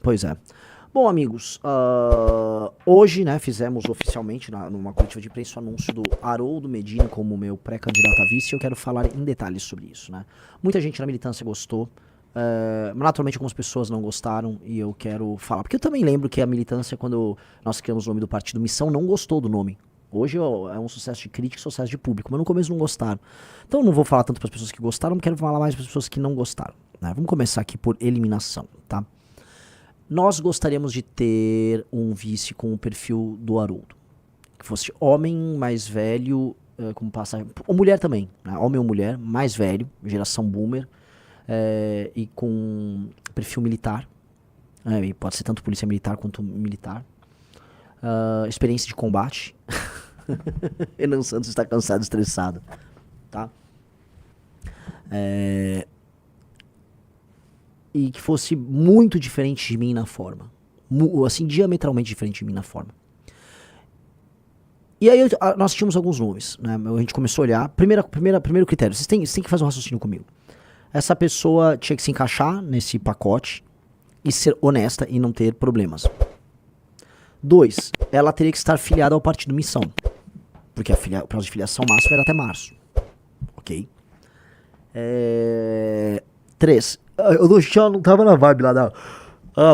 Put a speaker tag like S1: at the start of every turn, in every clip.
S1: Pois é. Bom, amigos, hoje, né, fizemos oficialmente, numa coletiva de imprensa, o anúncio do Haroldo Medina como meu pré-candidato a vice, e eu quero falar em detalhes sobre isso, né. Muita gente na militância gostou, naturalmente algumas pessoas não gostaram, e eu quero falar, porque eu também lembro que a militância, quando nós criamos o nome do partido Missão, não gostou do nome. Hoje é um sucesso de crítica e sucesso de público, mas no começo não gostaram. Então eu não vou falar tanto para as pessoas que gostaram, quero falar mais para as pessoas que não gostaram, né. Vamos começar aqui por eliminação, tá? Nós gostaríamos de ter um vice com o perfil do Haroldo. Que fosse homem, mais velho, como passagem. Ou mulher também, né? Homem ou mulher, mais velho, geração boomer, e com perfil militar. E pode ser tanto polícia militar quanto militar. Experiência de combate. Renan Santos está cansado, estressado. Tá? E que fosse muito diferente de mim na forma. Assim, diametralmente diferente de mim na forma. E aí nós tínhamos alguns nomes, né? A gente começou a olhar. Primeiro critério, vocês têm que fazer um raciocínio comigo. Essa pessoa tinha que se encaixar nesse pacote e ser honesta e não ter problemas. 2, ela teria que estar filiada ao partido Missão. Porque o prazo de filiação máximo era até março. Ok? 3, eu já não tava na vibe lá da...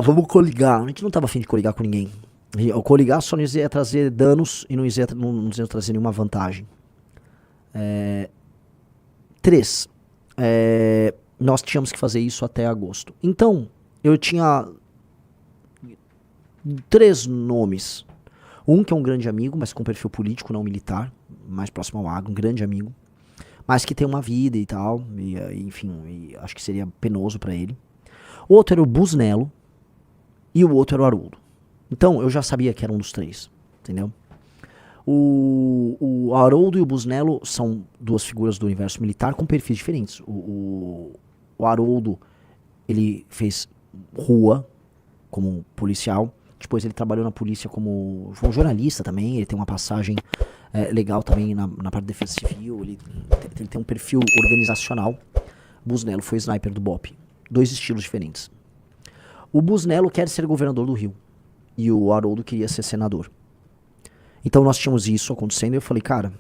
S1: vamos coligar. A gente não tava afim de coligar com ninguém. O coligar só nos ia trazer danos e não nos ia trazer nenhuma vantagem. 3, nós tínhamos que fazer isso até agosto. Então, eu tinha 3 nomes. Um que é um grande amigo, mas com perfil político, não militar, mais próximo ao agro, um grande amigo. Mas que tem uma vida e tal, enfim, acho que seria penoso pra ele. O outro era o Busnello e o outro era o Haroldo. Então, eu já sabia que era um dos 3, entendeu? O Haroldo e o Busnello são 2 figuras do universo militar com perfis diferentes. O Haroldo, ele fez rua como policial, depois ele trabalhou na polícia como um jornalista também, ele tem uma passagem legal também na parte de defesa civil, ele tem um perfil organizacional. Busnello foi sniper do BOPE. 2 estilos diferentes. O Busnello quer ser governador do Rio e o Haroldo queria ser senador. Então nós tínhamos isso acontecendo e eu falei, cara,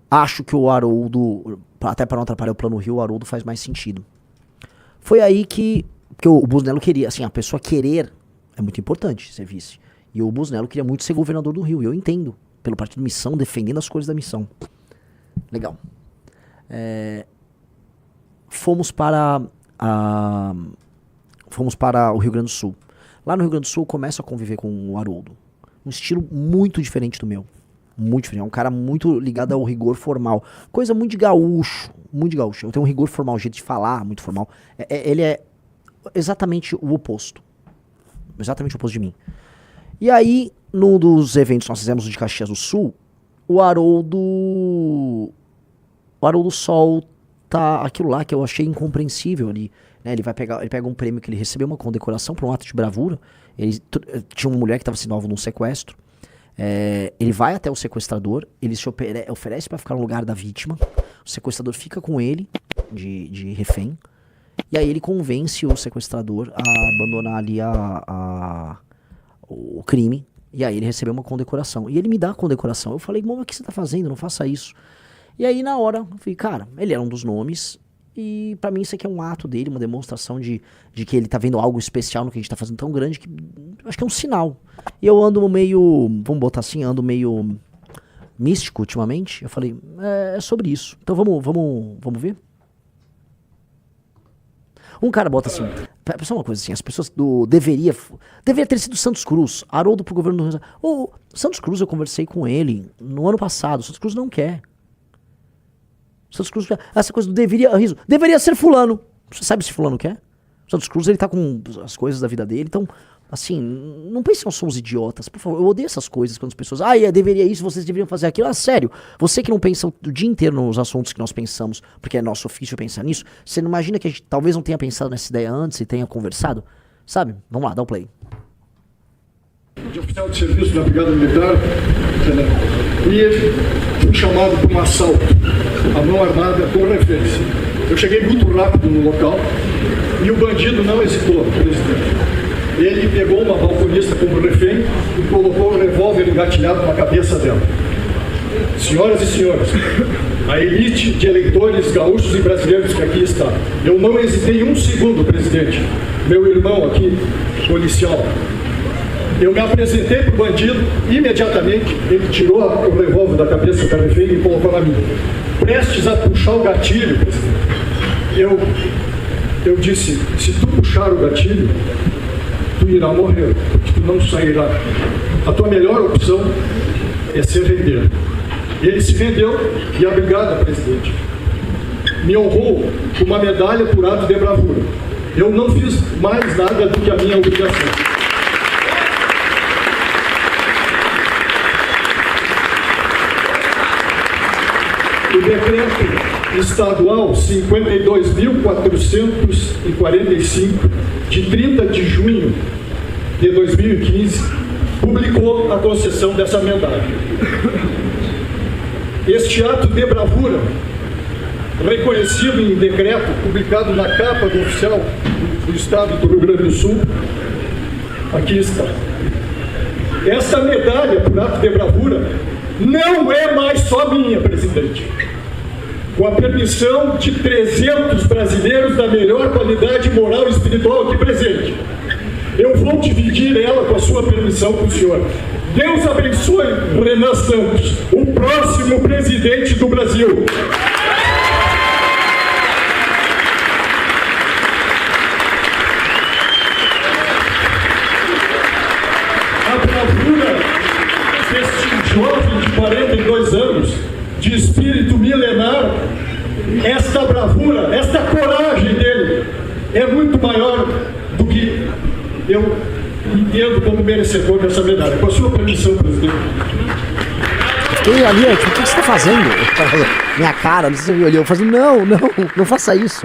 S1: acho que o Haroldo, até para não atrapalhar o plano Rio, o Haroldo faz mais sentido. Foi aí que o Busnello queria, assim, a pessoa querer é muito importante ser vice. E o Busnello queria muito ser governador do Rio, e eu entendo, pelo partido Missão, defendendo as cores da Missão. Legal. Fomos para o Rio Grande do Sul. Lá no Rio Grande do Sul eu começo a conviver com o Haroldo. Um estilo muito diferente do meu. Muito diferente. É um cara muito ligado ao rigor formal. Coisa muito de gaúcho. Muito de gaúcho. Eu tenho um rigor formal, um jeito de falar muito formal. Ele é exatamente o oposto. Exatamente o oposto de mim. E aí, num dos eventos que nós fizemos de Caxias do Sul, o Haroldo solta aquilo lá que eu achei incompreensível ali. Né? Ele pega um prêmio que ele recebeu, uma condecoração por um ato de bravura. Tinha uma mulher que estava sendo alvo de um sequestro. Ele vai até o sequestrador, ele se oferece para ficar no lugar da vítima. O sequestrador fica com ele, de refém. E aí ele convence o sequestrador a abandonar ali o crime. E aí ele recebeu uma condecoração. E ele me dá a condecoração. Eu falei, mas o que você tá fazendo? Não faça isso. E aí na hora, eu falei, cara, ele era um dos nomes. E pra mim isso aqui é um ato dele, uma demonstração de que ele tá vendo algo especial no que a gente tá fazendo tão grande, que acho que é um sinal. E eu ando meio, vamos botar assim, ando meio místico ultimamente. Eu falei, é sobre isso. Então vamos ver? Um cara bota assim, só uma coisa assim, as pessoas deveria ter sido Santos Cruz, Haroldo pro governo do Rio. O Santos Cruz, eu conversei com ele no ano passado, Santos Cruz não quer. Santos Cruz, essa coisa do deveria ser fulano. Você sabe se fulano quer? Santos Cruz, ele tá com as coisas da vida dele, então, assim, não pense que nós somos idiotas, por favor, eu odeio essas coisas quando as pessoas, deveria isso, vocês deveriam fazer aquilo, sério, você que não pensa o dia inteiro nos assuntos que nós pensamos, porque é nosso ofício pensar nisso, você não imagina que a gente talvez não tenha pensado nessa ideia antes e tenha conversado? Sabe? Vamos lá, dá o play.
S2: De oficial de serviço da Brigada Militar, e fui chamado para um assalto à mão armada com reféns. Eu cheguei muito rápido no local, E o bandido não hesitou, presidente. Ele pegou uma balconista como refém e colocou o revólver engatilhado na cabeça dela. Senhoras e senhores, a elite de eleitores gaúchos e brasileiros que aqui está, eu não hesitei um segundo, presidente. Meu irmão aqui, policial, eu me apresentei para o bandido, imediatamente ele tirou o revólver da cabeça da refém e colocou na minha. Prestes a puxar o gatilho, eu disse, se tu puxar o gatilho, tu irá morrer, porque tu não sairá. A tua melhor opção é se render. Ele se rendeu e, obrigado, presidente, me honrou com uma medalha por ato de bravura. Eu não fiz mais nada do que a minha obrigação. O decreto estadual 52.445, de 30 de junho de 2015, publicou a concessão dessa medalha. Este ato de bravura, reconhecido em decreto, publicado na capa do oficial do Estado do Rio Grande do Sul, aqui está. Esta medalha por ato de bravura não é mais só minha, presidente. Com a permissão de 300 brasileiros da melhor qualidade moral e espiritual aqui presente, eu vou dividir ela com a sua permissão com o senhor. Deus abençoe Renan Santos, o próximo presidente do Brasil. A bravura deste jovem de 42 anos, de espírito milenar, esta bravura, esta coragem dele é muito maior do que eu entendo como merecedor dessa medalha. Com a sua permissão, presidente.
S1: Eu ali, tipo, o que você está fazendo? Minha cara, não sei se você me olhou. Eu falei, não faça isso.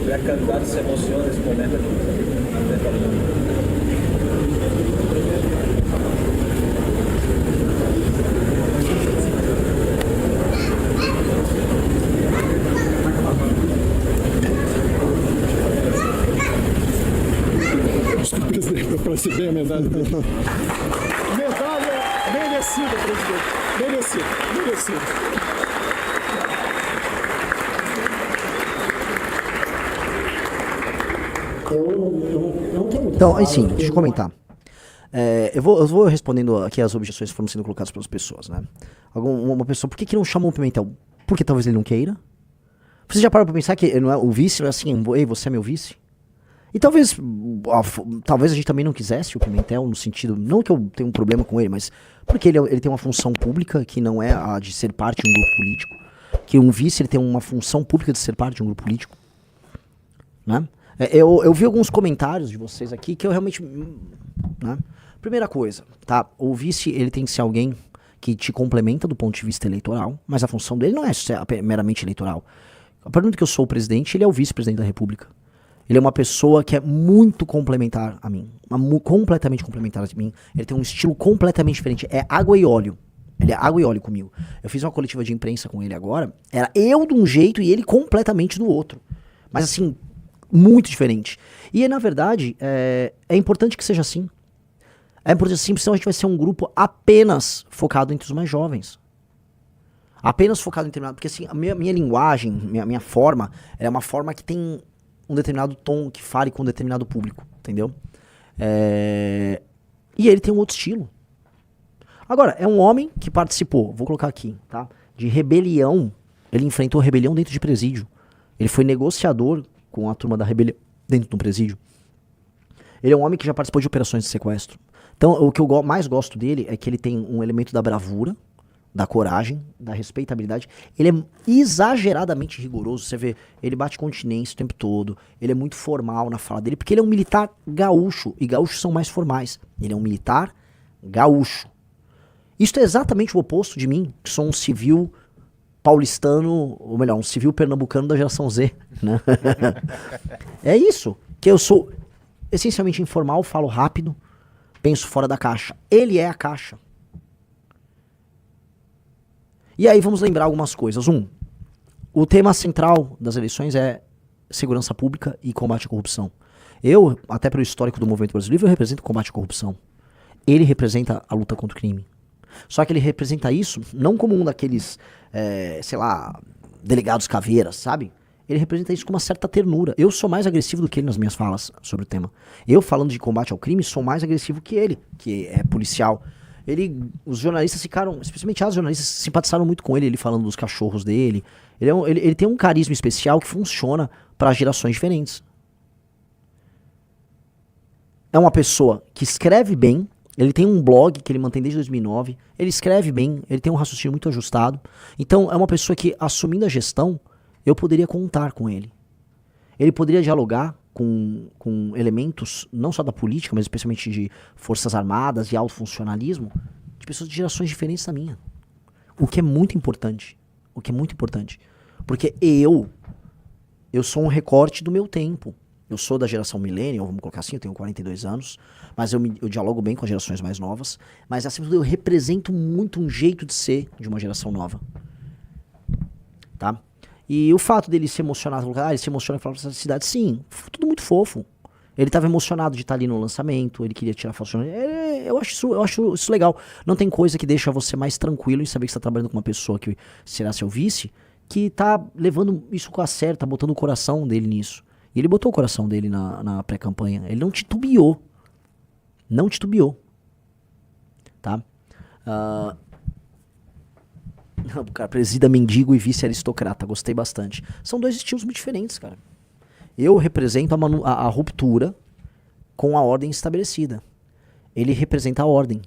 S3: O candidato se emociona nesse momento aqui.
S2: Para receber a medalha. Medalha merecida, presidente. Merecida.
S1: Então, assim, deixa eu comentar. Eu vou respondendo aqui as objeções que foram sendo colocadas pelas pessoas, né? Uma pessoa, por que não chamou o Pimentel? Porque talvez ele não queira. Você já parou pra pensar que não é, o vice não é assim, ei, você é meu vice? E talvez a gente também não quisesse o Pimentel, no sentido, não que eu tenha um problema com ele, mas porque ele tem uma função pública que não é a de ser parte de um grupo político. Que um vice ele tem uma função pública de ser parte de um grupo político. Né? Eu vi alguns comentários de vocês aqui que eu realmente... Né? Primeira coisa, tá? O vice ele tem que ser alguém que te complementa do ponto de vista eleitoral, mas a função dele não é meramente eleitoral. A partir do momento que eu sou o presidente, ele é o vice-presidente da República. Ele é uma pessoa que é muito complementar a mim. Completamente complementar a mim. Ele tem um estilo completamente diferente. É água e óleo. Ele é água e óleo comigo. Eu fiz uma coletiva de imprensa com ele agora. Era eu de um jeito e ele completamente do outro. Mas assim, muito diferente. E na verdade, é importante que seja assim. É importante assim, porque senão a gente vai ser um grupo apenas focado entre os mais jovens. Apenas focado em determinado... Porque assim, a minha linguagem, minha forma, é uma forma que tem... um determinado tom que fale com um determinado público, entendeu? E ele tem um outro estilo. Agora, é um homem que participou, vou colocar aqui, tá? De rebelião. Ele enfrentou rebelião dentro de presídio. Ele foi negociador com a turma da rebelião dentro de um presídio. Ele é um homem que já participou de operações de sequestro. Então, o que eu mais gosto dele é que ele tem um elemento da bravura, da coragem, da respeitabilidade. Ele é exageradamente rigoroso. Você vê, ele bate continência o tempo todo. Ele é muito formal na fala dele, porque ele é um militar gaúcho. E gaúchos são mais formais. Ele é um militar gaúcho. Isso é exatamente o oposto de mim, que sou um civil paulistano, ou melhor, um civil pernambucano da geração Z. Né? É isso. Que eu sou essencialmente informal, falo rápido, penso fora da caixa. Ele é a caixa. E aí vamos lembrar algumas coisas. O tema central das eleições é segurança pública e combate à corrupção. Eu, até pelo histórico do movimento brasileiro, eu represento o combate à corrupção. Ele representa a luta contra o crime. Só que ele representa isso não como um daqueles, sei lá, delegados caveiras, sabe? Ele representa isso com uma certa ternura. Eu sou mais agressivo do que ele nas minhas falas sobre o tema. Eu, falando de combate ao crime, sou mais agressivo que ele, que é policial. Os jornalistas ficaram, especialmente as jornalistas, simpatizaram muito com ele falando dos cachorros dele. Ele tem um carisma especial que funciona para gerações diferentes. É uma pessoa que escreve bem. Ele tem um blog que ele mantém desde 2009. Ele escreve bem, ele tem um raciocínio muito ajustado. Então é uma pessoa que, assumindo a gestão, eu poderia contar com ele. Ele poderia dialogar com elementos, não só da política, mas especialmente de forças armadas e alto funcionalismo, de pessoas de gerações diferentes da minha. O que é muito importante. O que é muito importante. Porque eu sou um recorte do meu tempo. Eu sou da geração millennial, vamos colocar assim, eu tenho 42 anos, mas eu dialogo bem com as gerações mais novas, mas acima de tudo eu represento muito um jeito de ser de uma geração nova. Tá? E o fato dele se emocionar, ele se emociona e falar pra essa cidade, sim, tudo muito fofo. Ele estava emocionado de estar ali no lançamento, ele queria tirar foto. Eu acho isso legal. Não tem coisa que deixa você mais tranquilo em saber que você está trabalhando com uma pessoa que será seu vice, que tá levando isso com a sério, tá botando o coração dele nisso. E ele botou o coração dele na pré-campanha. Ele não titubeou. Não titubeou. Tá? Cara, presida mendigo e vice-aristocrata. Gostei bastante. São dois estilos muito diferentes, cara. Eu represento a ruptura com a ordem estabelecida. Ele representa a ordem.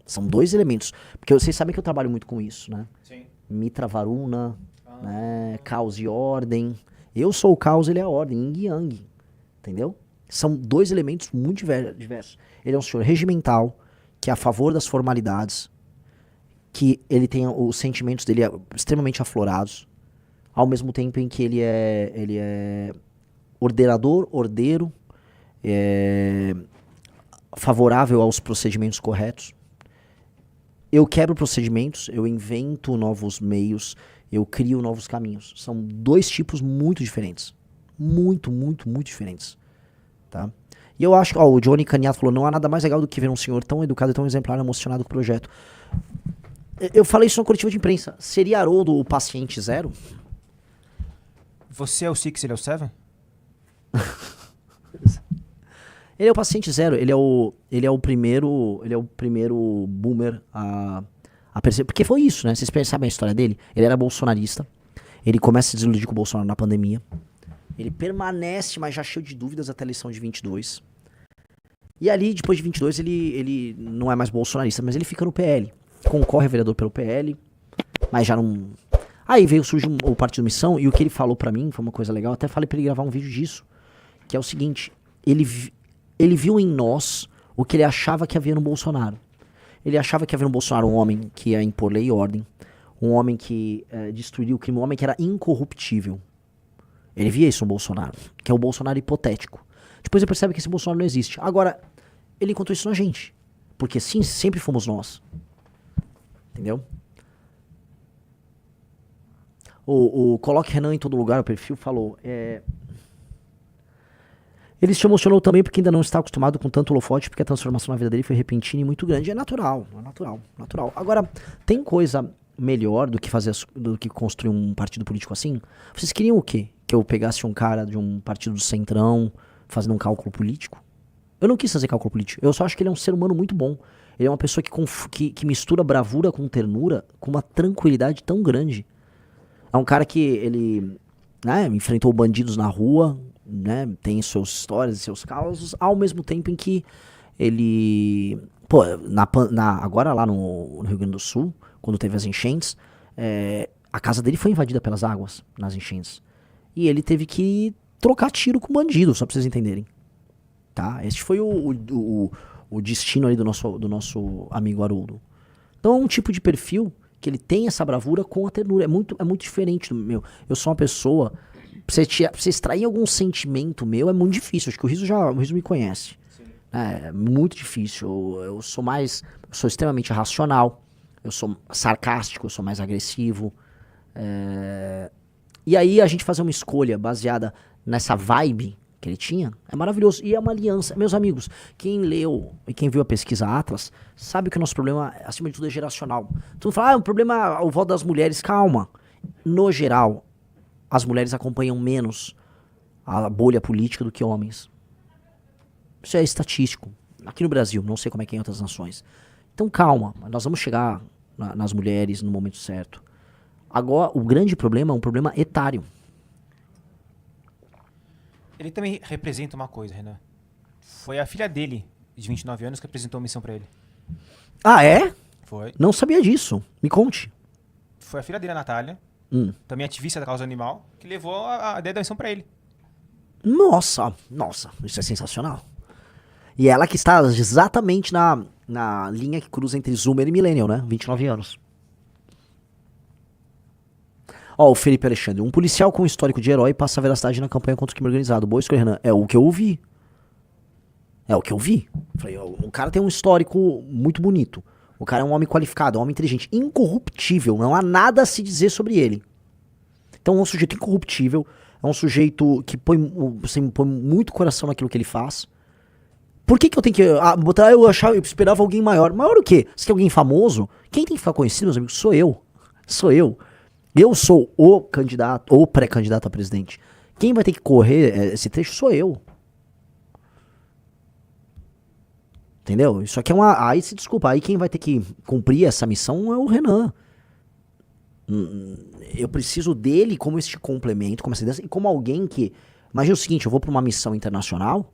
S1: São dois elementos. Porque vocês sabem que eu trabalho muito com isso, né?
S3: Sim.
S1: Mitra Varuna, né? Caos e ordem. Eu sou o caos, ele é a ordem, yin e yang, entendeu? São dois elementos muito diversos. Ele é um senhor regimental, que é a favor das formalidades, que ele tem os sentimentos dele extremamente aflorados, ao mesmo tempo em que ele é ordenador, ordeiro, favorável aos procedimentos corretos. Eu quebro procedimentos, eu invento novos meios, eu crio novos caminhos. São dois tipos muito diferentes. Muito, muito, muito diferentes. Tá? E eu acho que, o Johnny Caniato falou, não há nada mais legal do que ver um senhor tão educado e tão exemplar, emocionado com o projeto. Eu falei isso na coletiva de imprensa. Seria Haroldo o paciente zero?
S4: Você é o 6, ele é o 7?
S1: Ele é o paciente zero, ele é o primeiro boomer a perceber, porque foi isso, né? Vocês sabem a história dele? Ele era bolsonarista, ele começa a se desiludir com o Bolsonaro na pandemia, ele permanece, mas já cheio de dúvidas até a eleição de 22, e ali, depois de 22, ele não é mais bolsonarista, mas ele fica no PL, concorre a vereador pelo PL, mas já não... Aí surge o Partido Missão, e o que ele falou pra mim foi uma coisa legal, até falei pra ele gravar um vídeo disso, que é o seguinte, ele viu em nós o que ele achava que havia no Bolsonaro. Ele achava que havia no Bolsonaro um homem que ia impor lei e ordem, um homem que destruiria o crime, um homem que era incorruptível. Ele via isso no Bolsonaro, que é o Bolsonaro hipotético. Depois ele percebe que esse Bolsonaro não existe. Agora, ele encontrou isso na gente. Porque sim, sempre fomos nós. Entendeu? O Coloque Renan em todo lugar, o perfil, falou... Ele se emocionou também porque ainda não está acostumado com tanto holofote, porque a transformação na vida dele foi repentina e muito grande. É natural. Agora, tem coisa melhor do que construir um partido político assim? Vocês queriam o quê? Que eu pegasse um cara de um partido do Centrão fazendo um cálculo político? Eu não quis fazer cálculo político. Eu só acho que ele é um ser humano muito bom. Ele é uma pessoa que mistura bravura com ternura com uma tranquilidade tão grande. É um cara que ele enfrentou bandidos na rua, né, tem suas histórias e seus causos, ao mesmo tempo em que ele, agora lá no Rio Grande do Sul, quando teve as enchentes, a casa dele foi invadida pelas águas nas enchentes, e ele teve que trocar tiro com bandido, só pra vocês entenderem, tá? Este foi o destino ali do nosso amigo Haroldo. Então é um tipo de perfil que ele tem essa bravura com a ternura, é muito diferente do meu. Eu sou uma pessoa... Pra você extrair algum sentimento meu é muito difícil. Acho que o Riso me conhece. É muito difícil. Eu sou extremamente racional. eu sou sarcástico, eu sou mais agressivo. E aí a gente fazer uma escolha baseada nessa vibe que ele tinha é maravilhoso. E é uma aliança. Meus amigos, quem leu e quem viu a pesquisa Atlas sabe que o nosso problema, acima de tudo, é geracional. Tu não fala, o problema é o voto das mulheres. Calma. No geral, as mulheres acompanham menos a bolha política do que homens. Isso é estatístico. Aqui no Brasil, não sei como é que é em outras nações. Então calma, nós vamos chegar nas mulheres no momento certo. Agora, o grande problema é um problema etário.
S4: Ele também representa uma coisa, Renan. Foi a filha dele, de 29 anos, que apresentou a missão pra ele.
S1: Ah, é?
S4: Foi.
S1: Não sabia disso. Me conte.
S4: Foi a filha dele, a Natália, também ativista da causa animal, que levou a ideia da missão pra ele.
S1: Nossa, isso é sensacional. E ela que está exatamente na linha que cruza entre Zoomer e Millennial, né? 29 anos. Ó, o Felipe Alexandre. Um policial com histórico de herói passa a veracidade na campanha contra o crime organizado. Boa escolha, Renan. É o que eu ouvi. Falei, o cara tem um histórico muito bonito. O cara é um homem qualificado, um homem inteligente, incorruptível. Não há nada a se dizer sobre ele. Então é um sujeito incorruptível. É um sujeito que põe muito coração naquilo que ele faz. Por que eu tenho que botar? Eu esperava alguém maior. Maior o quê? Você quer alguém famoso? Quem tem que ficar conhecido, meus amigos? Sou eu. Eu sou o candidato, ou pré-candidato a presidente. Quem vai ter que correr esse trecho sou eu. Entendeu? Isso aqui é uma... Aí se desculpa, aí quem vai ter que cumprir essa missão é o Renan. Eu preciso dele como este complemento, como essa ideia, e como alguém que... Imagina o seguinte, eu vou para uma missão internacional,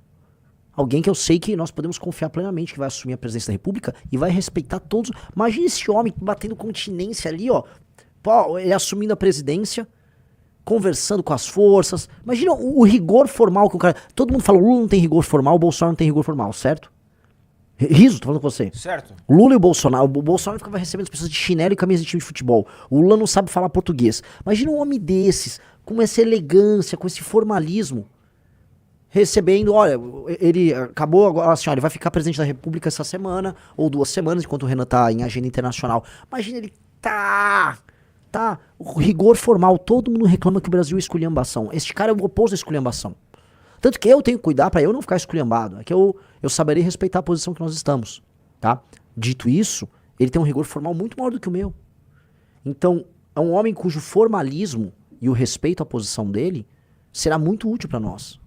S1: alguém que eu sei que nós podemos confiar plenamente que vai assumir a presidência da República e vai respeitar todos. Imagina esse homem batendo continência ali, ó. Pô, ele assumindo a presidência, conversando com as forças. Imagina o rigor formal que o cara... Todo mundo fala, o Lula não tem rigor formal, o Bolsonaro não tem rigor formal, certo? Riso, tô falando com você.
S4: Certo.
S1: O Lula e o Bolsonaro ficava recebendo as pessoas de chinelo e camisa de time de futebol. O Lula não sabe falar português. Imagina um homem desses, com essa elegância, com esse formalismo, recebendo, olha, ele acabou agora, assim, olha, ele vai ficar presidente da República essa semana, ou 2 semanas, enquanto o Renan tá em agenda internacional. Imagina ele, o rigor formal, todo mundo reclama que o Brasil é esculhambação. Este cara é o oposto da esculhambação. Tanto que eu tenho que cuidar pra eu não ficar esculhambado. É que eu saberei respeitar a posição que nós estamos, tá? Dito isso, ele tem um rigor formal muito maior do que o meu. Então, é um homem cujo formalismo e o respeito à posição dele será muito útil pra nós.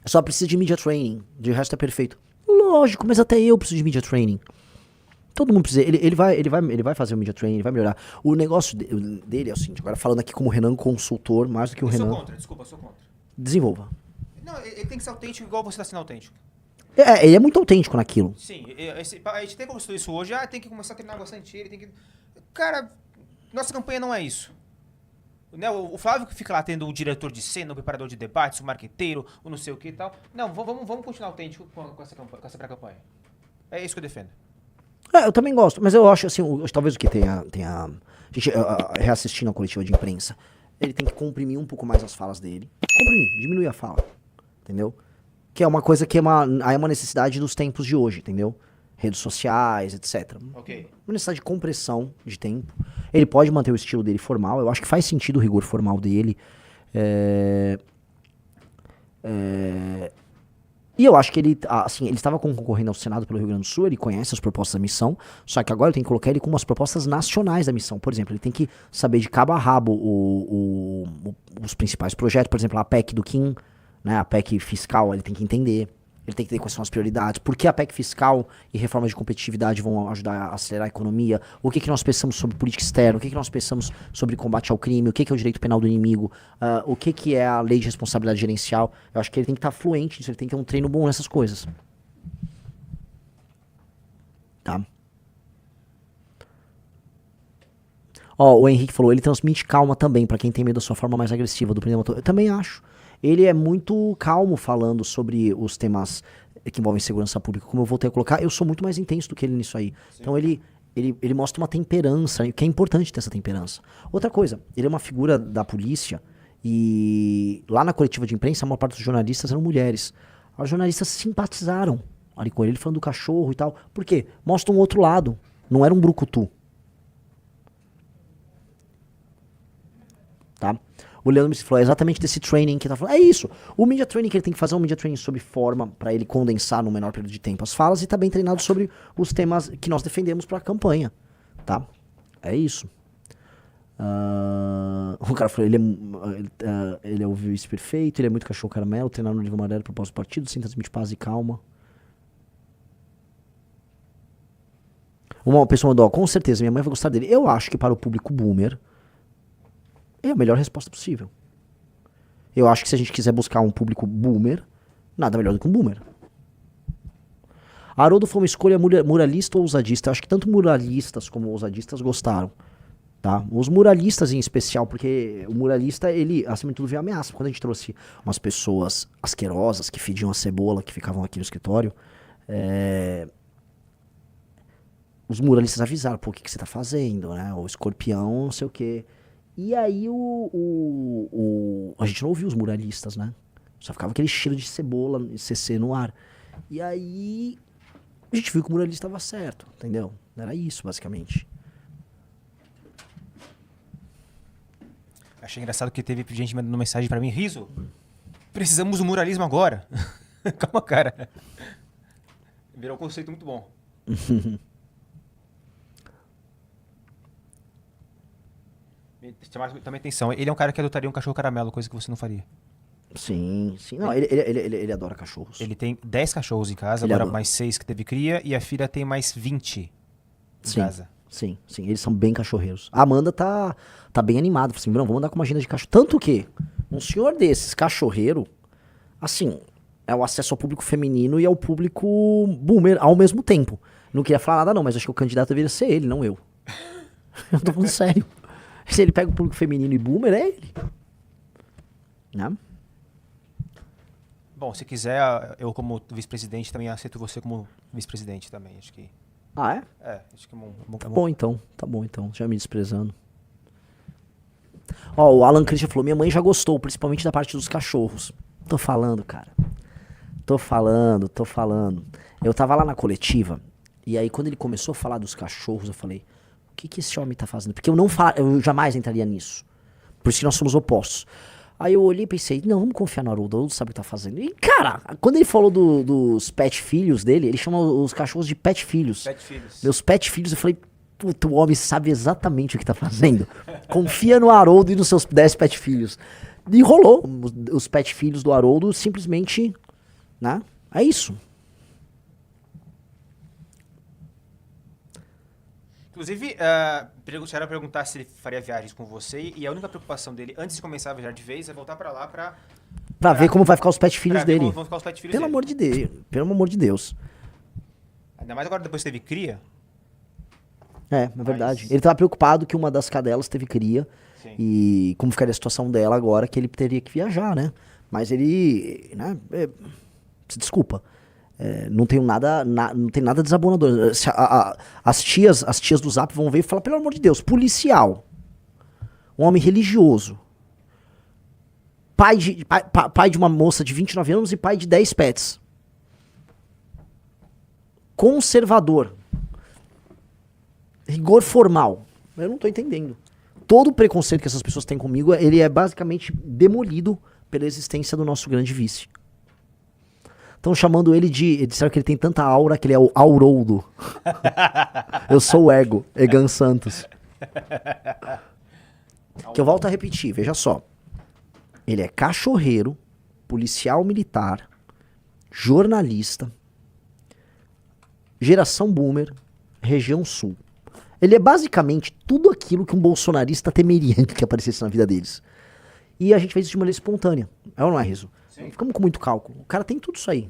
S1: Só precisa de media training, de resto é perfeito. Lógico, mas até eu preciso de media training. Todo mundo precisa, ele vai fazer o media training, ele vai melhorar. O negócio dele é o seguinte, agora falando aqui como Renan consultor, mais do que o Renan...
S4: Eu sou contra.
S1: Desenvolva.
S4: Não, ele tem que ser autêntico igual você está sendo autêntico.
S1: Ele é muito autêntico naquilo.
S4: Sim, a gente tem construído isso hoje, tem que começar a treinar bastante ele, tem que... Cara, nossa campanha não é isso. Né, o Flávio que fica lá tendo o diretor de cena, o preparador de debates, o marqueteiro, o não sei o que e tal. Não, vamos continuar autêntico com essa pré-campanha. É isso que eu defendo.
S1: Eu também gosto, mas eu acho assim, talvez o que tenha a gente reassistindo a coletiva de imprensa, ele tem que comprimir um pouco mais as falas dele. Diminuir a fala, entendeu? Que é uma coisa que é uma necessidade dos tempos de hoje, entendeu? Redes sociais, etc.
S4: Ok.
S1: Uma necessidade de compressão de tempo. Ele pode manter o estilo dele formal, eu acho que faz sentido o rigor formal dele. E eu acho que ele estava concorrendo ao Senado pelo Rio Grande do Sul, ele conhece as propostas da missão, só que agora eu tenho que colocar ele com as propostas nacionais da missão. Por exemplo, ele tem que saber de cabo a rabo os principais projetos, por exemplo, a PEC do Kim, né, a PEC fiscal, ele tem que entender. Ele tem que ter quais são as prioridades, por que a PEC fiscal e reforma de competitividade vão ajudar a acelerar a economia, o que nós pensamos sobre política externa, o que nós pensamos sobre combate ao crime, o que é o direito penal do inimigo, o que é a lei de responsabilidade gerencial. Eu acho que ele tem que estar fluente nisso, ele tem que ter um treino bom nessas coisas. Tá? Ó, o Henrique falou, ele transmite calma também, pra quem tem medo da sua forma mais agressiva do primeiro motor. Eu também acho. Ele é muito calmo falando sobre os temas que envolvem segurança pública. Como eu voltei a colocar, eu sou muito mais intenso do que ele nisso aí. Sim. Então ele mostra uma temperança, que é importante ter essa temperança. Outra coisa, ele é uma figura da polícia e lá na coletiva de imprensa a maior parte dos jornalistas eram mulheres. Os jornalistas simpatizaram ali com ele falando do cachorro e tal. Por quê? Mostra um outro lado. Não era um brucutu. Tá? O Leandro me falou, é exatamente desse training que tá falando. É isso. O media training que ele tem que fazer é um media training sobre forma, pra ele condensar no menor período de tempo as falas e tá bem treinado sobre os temas que nós defendemos pra campanha. Tá? É isso. O cara falou, ele é o vice perfeito, ele é muito cachorro caramelo, treinar no nível amarelo, propósito do partido, sem transmitir paz e calma. Uma pessoa mandou, com certeza, minha mãe vai gostar dele. Eu acho que para o público boomer é a melhor resposta possível. Eu acho que se a gente quiser buscar um público boomer, nada melhor do que um boomer. Haroldo foi uma escolha muralista ou ousadista. Eu acho que tanto muralistas como ousadistas gostaram. Tá? Os muralistas em especial, porque o muralista, ele, acima de tudo, vê ameaça. Quando a gente trouxe umas pessoas asquerosas que fediam a cebola, que ficavam aqui no escritório, os muralistas avisaram, pô, o que você tá fazendo, né? O escorpião, não sei o quê. E aí a gente não ouvia os muralistas, né? Só ficava aquele cheiro de cebola e CC no ar. E aí a gente viu que o muralista estava certo, entendeu? Era isso, basicamente.
S4: Achei engraçado que teve gente mandando mensagem pra mim. Riso, precisamos do muralismo agora. Calma, cara. Virou um conceito muito bom. Chamar também atenção. Ele é um cara que adotaria um cachorro caramelo, coisa que você não faria.
S1: Sim, sim. Não, ele adora cachorros.
S4: Ele tem 10 cachorros em casa,
S1: Ele
S4: agora
S1: adora.
S4: mais 6 que teve cria, e a filha tem mais 20 em casa.
S1: Sim, sim. Eles são bem cachorreiros. A Amanda tá bem animada. Falei assim, não, vamos andar com uma agenda de cachorro. Tanto que um senhor desses, cachorreiro, assim, é o acesso ao público feminino e ao público boomer ao mesmo tempo. Não queria falar nada não, mas acho que o candidato deveria ser ele, não eu. Eu tô falando sério. Se ele pega o público feminino e boomer, é ele. Né?
S4: Bom, se quiser, eu como vice-presidente também aceito você como vice-presidente também, acho que...
S1: Ah, é?
S4: É, acho que é bom.
S1: Tá bom então, já me desprezando. Ó, o Alan Christian falou, minha mãe já gostou, principalmente da parte dos cachorros. Tô falando, cara. Tô falando. Eu tava lá na coletiva, e aí quando ele começou a falar dos cachorros, eu falei, o que esse homem tá fazendo? Porque eu jamais entraria nisso. Por isso que nós somos opostos. Aí eu olhei e pensei, não, vamos confiar no Haroldo, o Haroldo sabe o que tá fazendo. E, cara, quando ele falou dos pet filhos dele, ele chama os cachorros de pet filhos.
S4: Pet filhos.
S1: Meus pet filhos, eu falei, puta, o homem sabe exatamente o que tá fazendo. Confia no Haroldo e nos seus 10 pet filhos. E rolou. Os pet filhos do Haroldo simplesmente, né? É isso.
S4: Inclusive, chegaram a perguntar se ele faria viagens com você, e a única preocupação dele, antes de começar a viajar de vez, é voltar pra lá
S1: Pra ver como vai ficar os pet filhos
S4: pra ver
S1: dele.
S4: como vão ficar os pet filhos
S1: Pelo
S4: dele.
S1: amor de Deus. Pelo amor de Deus.
S4: Ainda mais agora depois que teve cria.
S1: É verdade. Ele tava preocupado que uma das cadelas teve cria.
S4: Sim.
S1: E como ficaria a situação dela agora, que ele teria que viajar, né? Mas ele, né? Se desculpa. Não tem nada desabonador. As tias do Zap vão ver e falar, pelo amor de Deus, policial, um homem religioso, pai de uma moça de 29 anos e pai de 10 pets, conservador, rigor formal. Eu não tô entendendo. Todo o preconceito que essas pessoas têm comigo, ele é basicamente demolido pela existência do nosso grande vice. Estão chamando ele disseram que ele tem tanta aura que ele é o Haroldo. Eu sou o Ego, Egan Santos. Que eu volto a repetir, veja só. Ele é cachorreiro, policial militar, jornalista, geração boomer, região sul. Ele é basicamente tudo aquilo que um bolsonarista temeria que aparecesse na vida deles. E a gente fez isso de maneira espontânea. É ou não é, Riso? Ficamos com muito cálculo. O cara tem tudo isso aí.